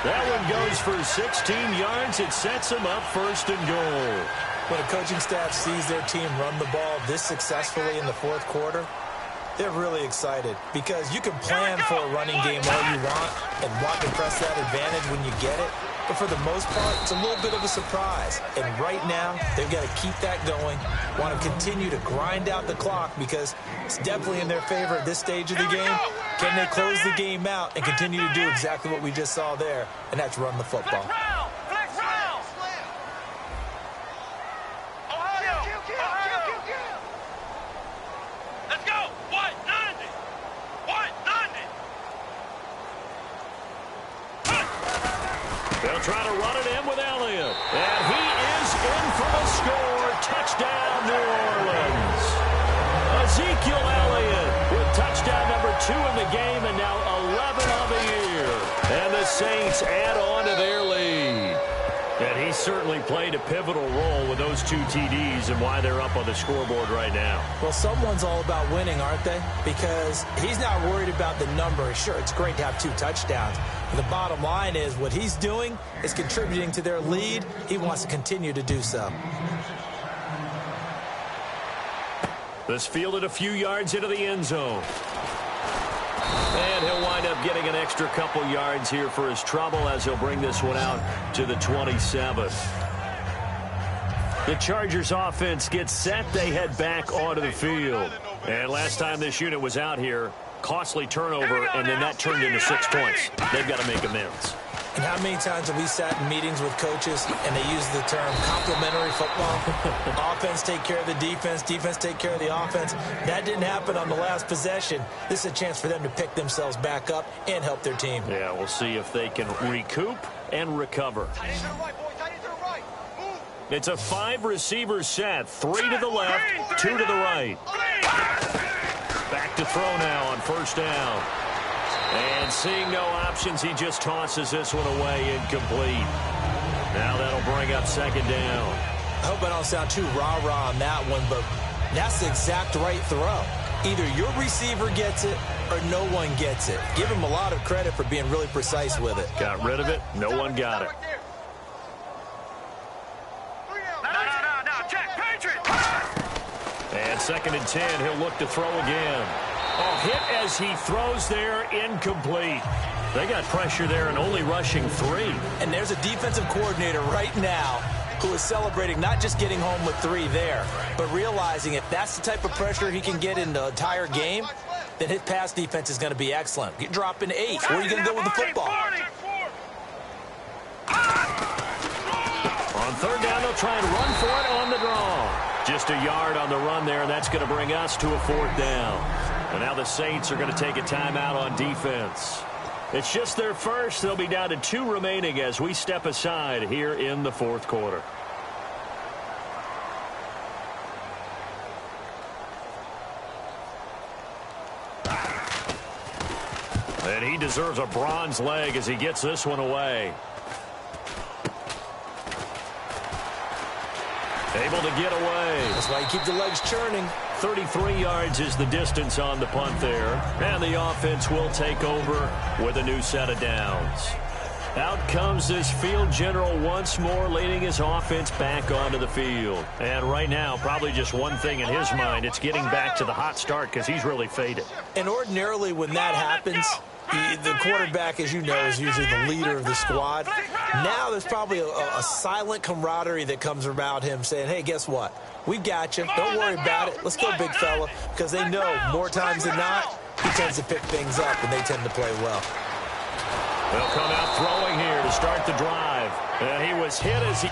That one goes for 16 yards. It sets him up first and goal. When a coaching staff sees their team run the ball this successfully in the fourth quarter, they're really excited because you can plan for a running game all you want and want to press that advantage when you get it. But for the most part, it's a little bit of a surprise. And right now, they've got to keep that going, want to continue to grind out the clock because it's definitely in their favor at this stage of the game. Can they close the game out and continue to do exactly what we just saw there, and that's run the football. They'll try to run it in with Elliott. And he is in for the score. Touchdown, New Orleans. Ezekiel Elliott with touchdown number 2 in the game and now 11 on the year. And the Saints add on to their lead. And he certainly played a pivotal role with those 2 TDs and why they're up on the scoreboard right now. Well, someone's all about winning, aren't they? Because he's not worried about the number. Sure, it's great to have 2 touchdowns. But the bottom line is what he's doing is contributing to their lead. He wants to continue to do so. This fielded a few yards into the end zone. And he'll wind up getting an extra couple yards here for his trouble as he'll bring this one out to the 27th. The Chargers offense gets set. They head back onto the field. And last time this unit was out here, costly turnover, and then that turned into 6 points. They've got to make amends. And how many times have we sat in meetings with coaches and they use the term complementary football? Offense take care of the defense, defense take care of the offense. That didn't happen on the last possession. This is a chance for them to pick themselves back up and help their team. Yeah, we'll see if they can recoup and recover. It's a 5-receiver set. 3 to the left, 2 to the right. Back to throw now on first down. And seeing no options, he just tosses this one away incomplete. Now that'll bring up second down. I hope I don't sound too rah-rah on that one, but that's the exact right throw. Either your receiver gets it or no one gets it. Give him a lot of credit for being really precise with it. Got rid of it. No one got it. And second and 10, he'll look to throw again. Oh, hit as he throws there, incomplete. They got pressure there and only rushing 3. And there's a defensive coordinator right now who is celebrating not just getting home with 3 there, but realizing if that's the type of pressure he can get in the entire game, then his pass defense is going to be excellent. Get dropping 8. Where are you going to go with the football? On third down, they'll try and run for it on the draw. Just a yard on the run there, and that's going to bring us to a 4th down. And now the Saints are going to take a timeout on defense. It's just their first. They'll be down to 2 remaining as we step aside here in the 4th quarter. And he deserves a bronze leg as he gets this one away. Able to get away. That's why you keep the legs churning. 33 yards is the distance on the punt there. And the offense will take over with a new set of downs. Out comes this field general once more, leading his offense back onto the field. And right now, probably just one thing in his mind, it's getting back to the hot start because he's really faded. And ordinarily when that happens, the quarterback, as you know, is usually the leader of the squad. Now there's probably a silent camaraderie that comes about him saying, hey, guess what? We got you. Don't worry about it. Let's go, big fella. Because they know more times than not, he tends to pick things up, and they tend to play well. They'll come out throwing here to start the drive. And he was hit as he...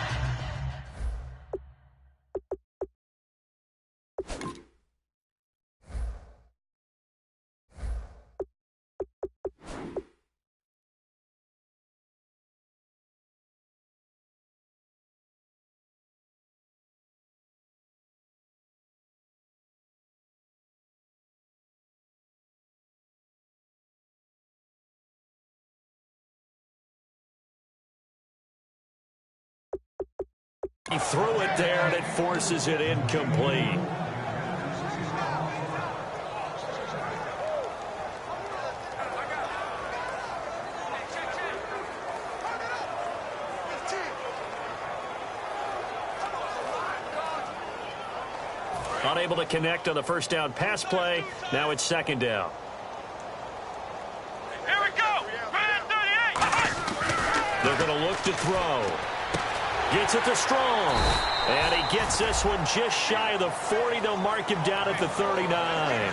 He threw it there, and it forces it incomplete. Unable to connect on the first down pass play. Now it's second down. Here we go. Brand 38. They're going to look to throw. Gets it to Strong. And he gets this one just shy of the 40. They'll mark him down at the 39.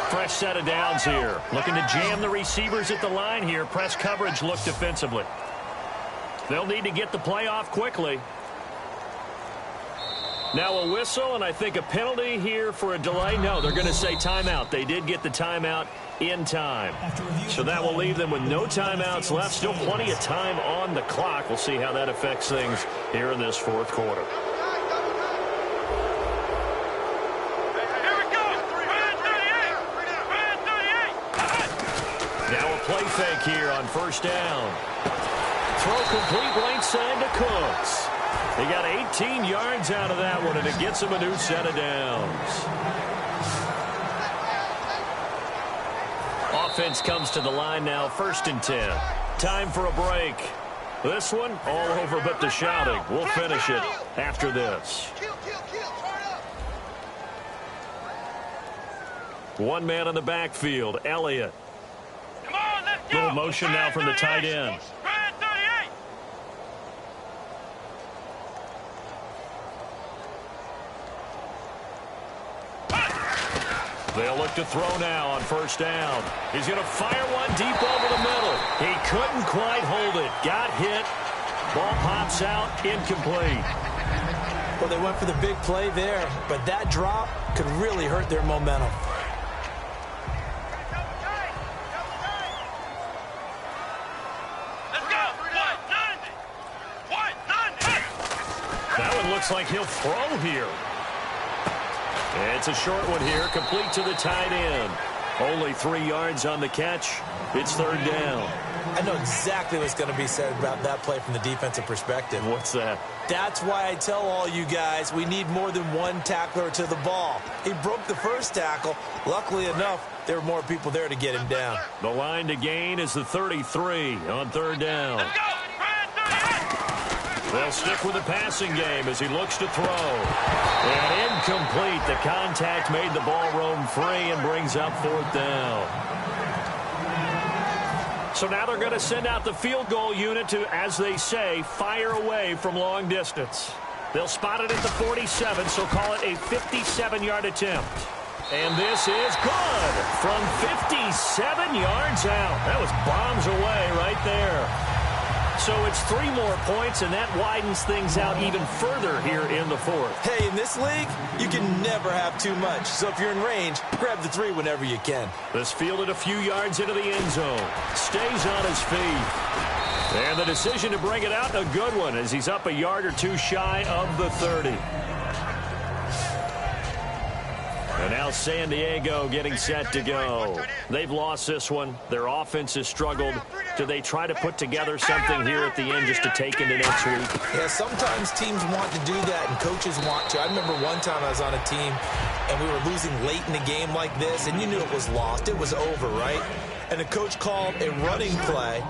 Fresh set of downs here. Looking to jam the receivers at the line here. Press coverage look defensively. They'll need to get the play off quickly. Now a whistle, and I think a penalty here for a delay. No, they're going to say timeout. They did get the timeout in time. So that will leave them with no timeouts left. Still plenty of time on the clock. We'll see how that affects things here in this fourth quarter. Here we go. Brand 38. Brand 38. Now a play fake here on first down. Throw complete right side to Cooks. He got 18 yards out of that one, and it gets him a new set of downs. Offense comes to the line now, 1st and 10. Time for a break. This one, all over but the shouting. We'll finish it after this. One man in the backfield, Elliott. Come on, let's go. Little motion now from the tight end. Brand 38. They'll look to throw now on first down. He's going to fire one deep over the middle. He couldn't quite hold it. Got hit. Ball pops out. Incomplete. Well, they went for the big play there, but that drop could really hurt their momentum. Let's go. 190. 190. That one looks like he'll throw here. It's a short one here, complete to the tight end. Only 3 yards on the catch. It's third down. I know exactly what's going to be said about that play from the defensive perspective. What's that? That's why I tell all you guys we need more than one tackler to the ball. He broke the first tackle. Luckily enough, there were more people there to get him down. The line to gain is the 33 on third down. Let's go. Brand 38. They'll stick with the passing game as he looks to throw. And incomplete. The contact made the ball roam free and brings up fourth down. So now they're going to send out the field goal unit to, as they say, fire away from long distance. They'll spot it at the 47, so call it a 57-yard attempt. And this is good from 57 yards out. That was bombs away right there. So it's 3 more points, and that widens things out even further here in the fourth. Hey, in this league, you can never have too much. So if you're in range, grab the 3 whenever you can. This fielded a few yards into the end zone. Stays on his feet. And the decision to bring it out, a good one, as he's up a yard or 2 shy of the 30. And now San Diego getting set to go. They've lost this one. Their offense has struggled. Do they try to put together something here at the end just to take into next week? Yeah, sometimes teams want to do that and coaches want to. I remember one time I was on a team and we were losing late in the game like this, and you knew it was lost. It was over, right? And the coach called a running play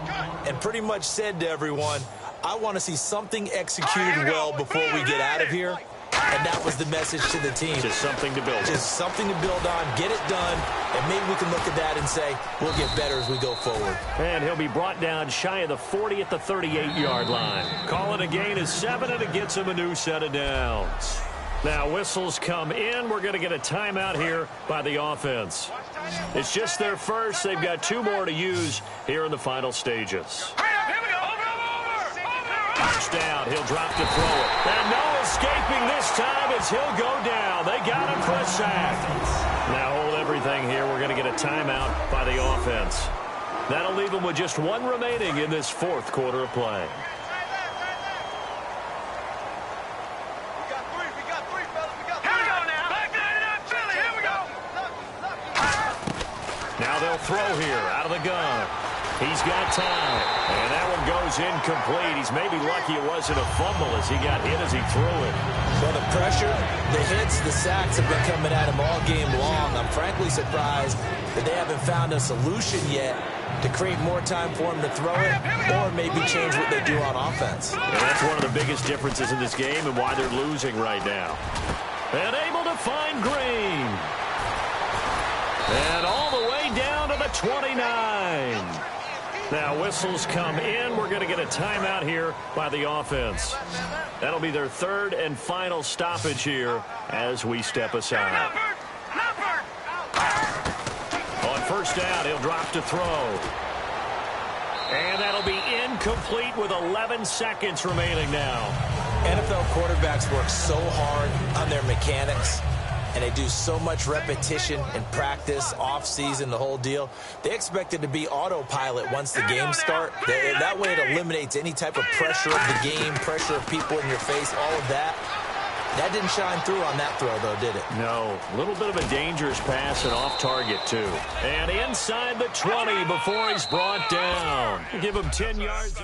and pretty much said to everyone, I want to see something executed well before we get out of here. And that was the message to the team. Just something to build on. Just something to build on, get it done, and maybe we can look at that and say, we'll get better as we go forward. And he'll be brought down shy of the 40 at the 38-yard line. Call it a gain of 7, and it gets him a new set of downs. Now whistles come in. We're going to get a timeout here by the offense. It's just their first. They've got 2 more to use here in the final stages. First down, he'll drop to throw it. And no escaping this time as he'll go down. They got him for a sack. Now hold everything here. We're going to get a timeout by the offense. That'll leave them with just 1 remaining in this fourth quarter of play. Now they'll throw here out of the gun. He's got time. And that one goes incomplete. He's maybe lucky it wasn't a fumble as he got hit as he threw it. Well, the pressure, the hits, the sacks have been coming at him all game long. I'm frankly surprised that they haven't found a solution yet to create more time for him to throw it or maybe change what they do on offense. And that's one of the biggest differences in this game and why they're losing right now. And able to find Green. And all the way down to the 29. Now whistles come in. We're going to get a timeout here by the offense. That'll be their third and final stoppage here as we step aside. On first down, he'll drop to throw. And that'll be incomplete with 11 seconds remaining now. NFL quarterbacks work so hard on their mechanics, and they do so much repetition in practice, off-season, the whole deal. They expect it to be autopilot once the games start. That way it eliminates any type of pressure of the game, pressure of people in your face, all of that. That didn't shine through on that throw, though, did it? No. A little bit of a dangerous pass and off target, too. And inside the 20 before he's brought down. Give him 10 yards.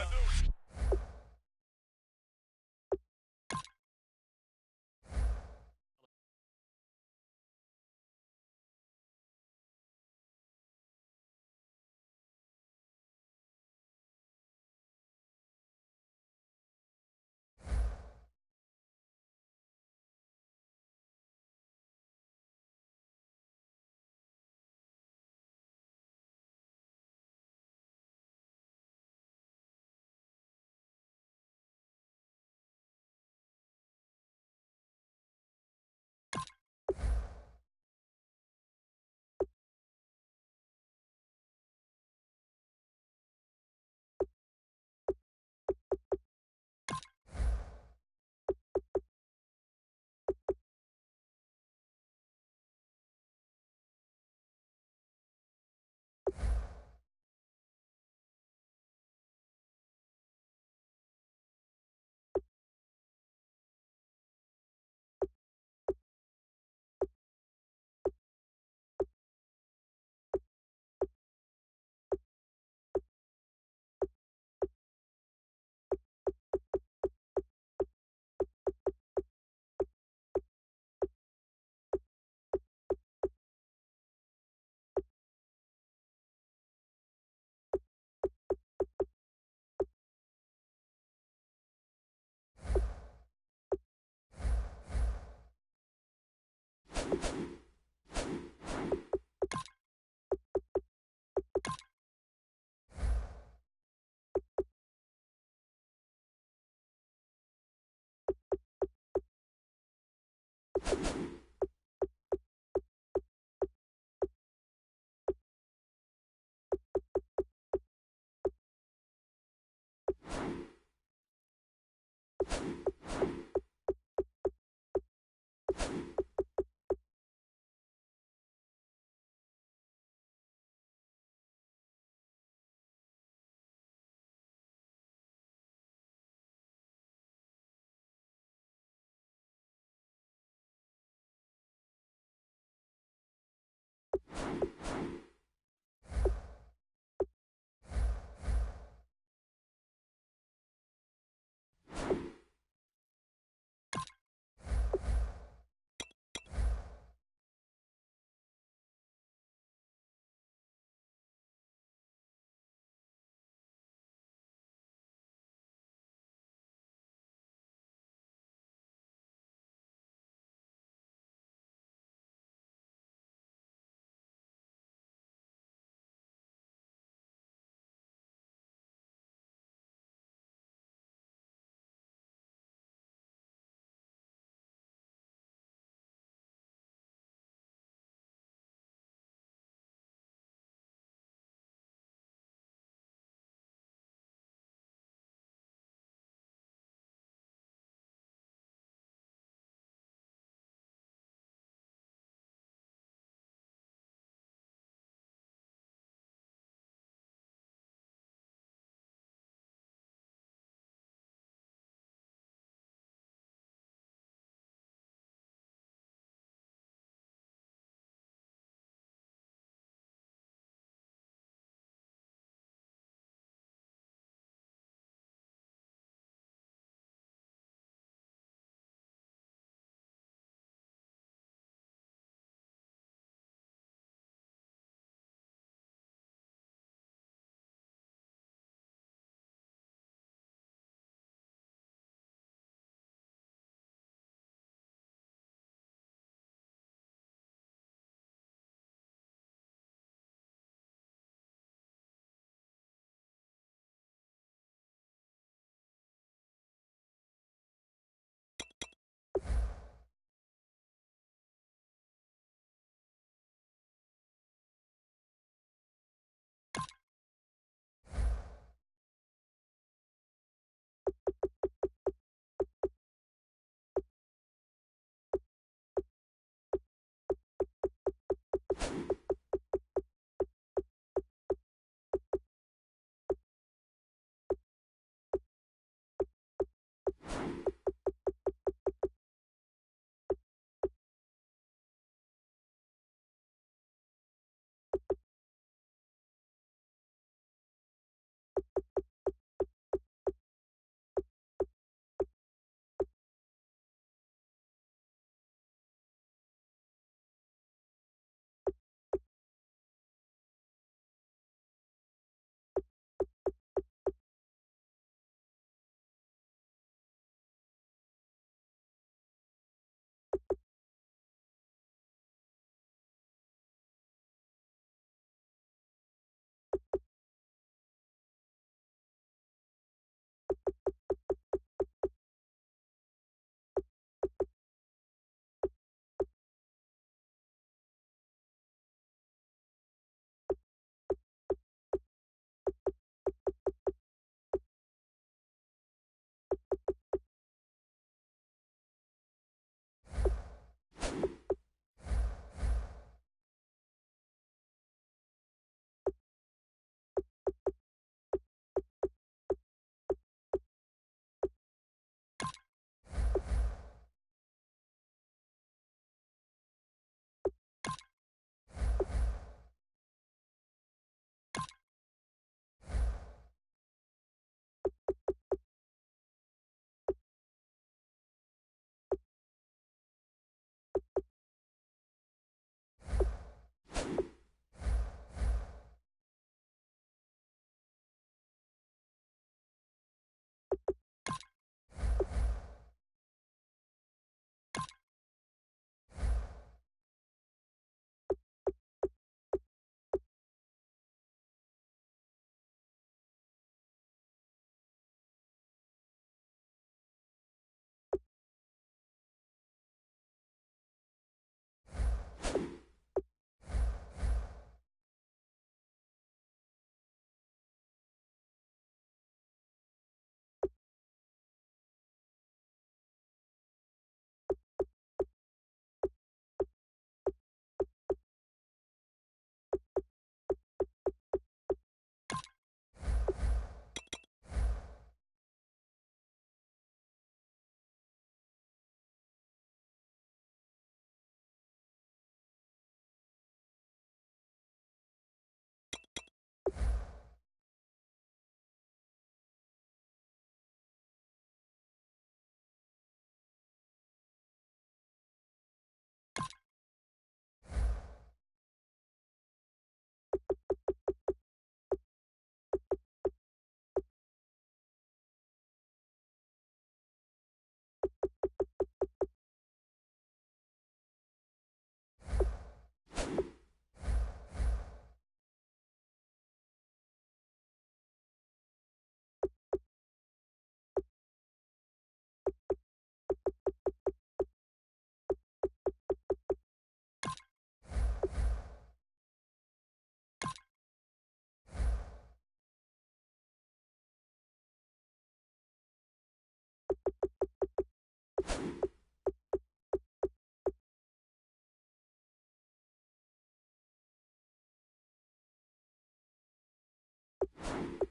You